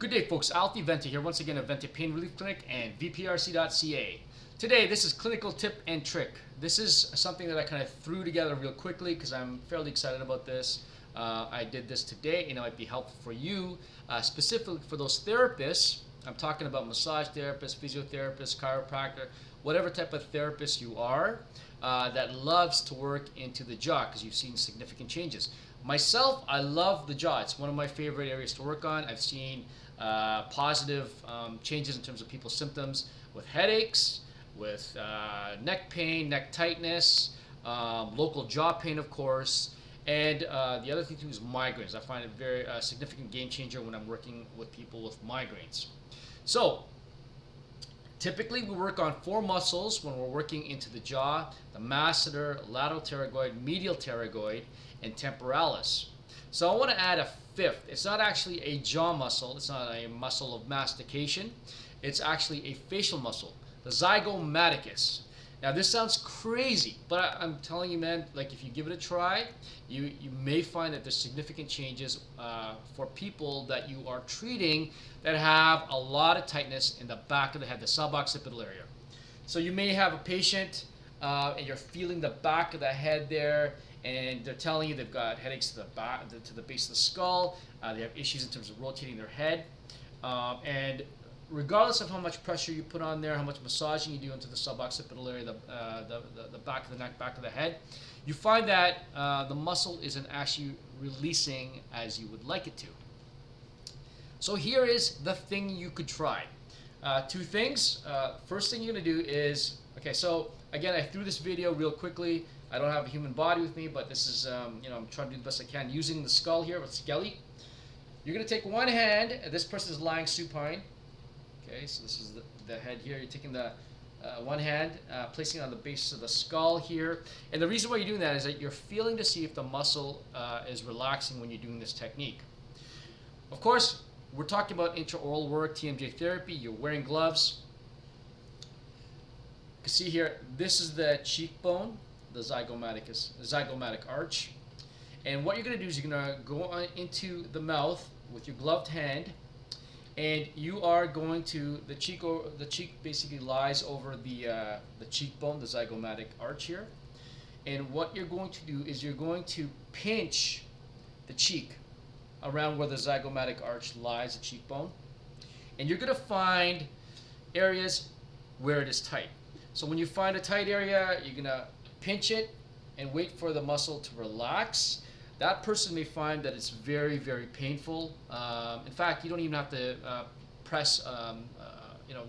Good day, folks. Alfie Vente here, once again at Vente Pain Relief Clinic and VPRC.ca. Today, this is clinical tip and trick. This is something that I kind of threw together real quickly because I'm fairly excited about this. I did this today and it might be helpful for you, specifically for those therapists. I'm talking about massage therapists, physiotherapists, chiropractor, whatever type of therapist you are that loves to work into the jaw because you've seen significant changes. Myself, I love the jaw. It's one of my favorite areas to work on. I've seen positive changes in terms of people's symptoms with headaches, with neck pain, neck tightness, local jaw pain, of course, and the other thing too is migraines. I find it very significant game changer when I'm working with people with migraines. So typically we work on 4 muscles when we're working into the jaw: the masseter, lateral pterygoid, medial pterygoid, and temporalis. So I want to add a 5th. It's not actually a jaw muscle. It's not a muscle of mastication. It's actually a facial muscle, the zygomaticus. Now this sounds crazy, but I'm telling you, man, like if you give it a try, you may find that there's significant changes for people that you are treating that have a lot of tightness in the back of the head, the suboccipital area. So you may have a patient and you're feeling the back of the head there, and they're telling you they've got headaches to the back, to the base of the skull. They have issues in terms of rotating their head, and regardless of how much pressure you put on there, how much massaging you do into the suboccipital area, the back of the neck, back of the head, you find that the muscle isn't actually releasing as you would like it to. So here is the thing you could try. 2 things. First thing you're going to do is, okay, so again, I threw this video real quickly. I don't have a human body with me, but this is, I'm trying to do the best I can using the skull here with skelly. You're going to take one hand, this person is lying supine. Okay, so this is the head here. You're taking the one hand, placing it on the base of the skull here. And the reason why you're doing that is that you're feeling to see if the muscle is relaxing when you're doing this technique. Of course, we're talking about intraoral work, TMJ therapy. You're wearing gloves. You can see here, this is the cheekbone, the zygomatic arch. And what you're going to do is you're going to go on into the mouth with your gloved hand, and you are going to, the cheek basically lies over the cheekbone, the zygomatic arch here. And what you're going to do is you're going to pinch the cheek around where the zygomatic arch lies, the cheekbone. And you're going to find areas where it is tight. So when you find a tight area, you're going to pinch it and wait for the muscle to relax. That person may find that it's very, very painful. In fact, you don't even have to press,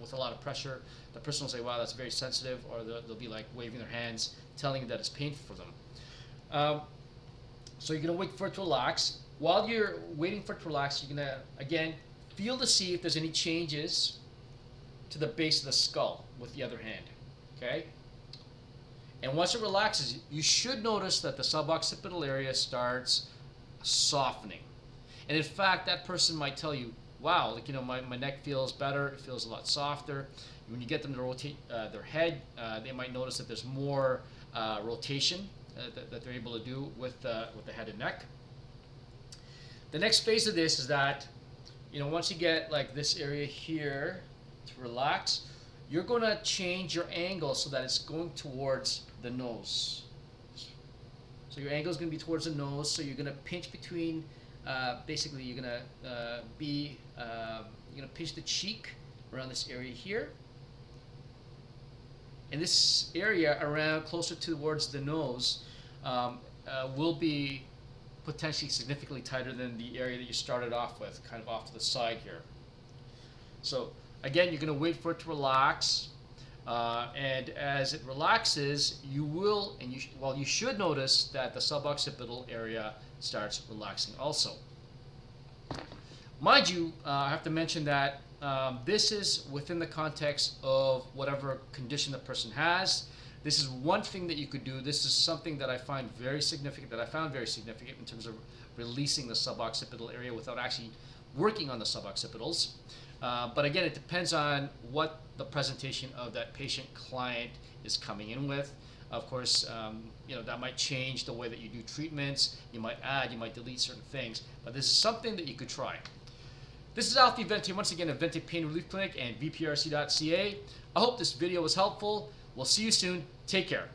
with a lot of pressure. The person will say, wow, that's very sensitive, or they'll be like waving their hands, telling you that it's painful for them. So you're going to wait for it to relax. While you're waiting for it to relax, you're going to, again, feel to see if there's any changes to the base of the skull with the other hand. Okay? And once it relaxes, you should notice that the suboccipital area starts softening. And in fact, that person might tell you, wow, my neck feels better, it feels a lot softer. When you get them to rotate their head, they might notice that there's more rotation that they're able to do with the head and neck. The next phase of this is that, once you get like this area here to relax, you're going to change your angle so that it's going towards the nose. So your angle is going to be towards the nose, so you're going to pinch between, basically you're going to pinch the cheek around this area here. And this area around closer towards the nose will be potentially significantly tighter than the area that you started off with, kind of off to the side here. So again, you're going to wait for it to relax, and as it relaxes, you should notice that the suboccipital area starts relaxing also. Mind you, I have to mention that this is within the context of whatever condition the person has. This is one thing that you could do. This is something that I find very significant, in terms of releasing the suboccipital area without actually working on the suboccipitals. But again, it depends on what the presentation of that patient client is coming in with. Of course, that might change the way that you do treatments. You might add, you might delete certain things, but this is something that you could try. This is Alfie Vente, once again, of Vente Pain Relief Clinic and VPRC.ca. I hope this video was helpful. We'll see you soon. Take care.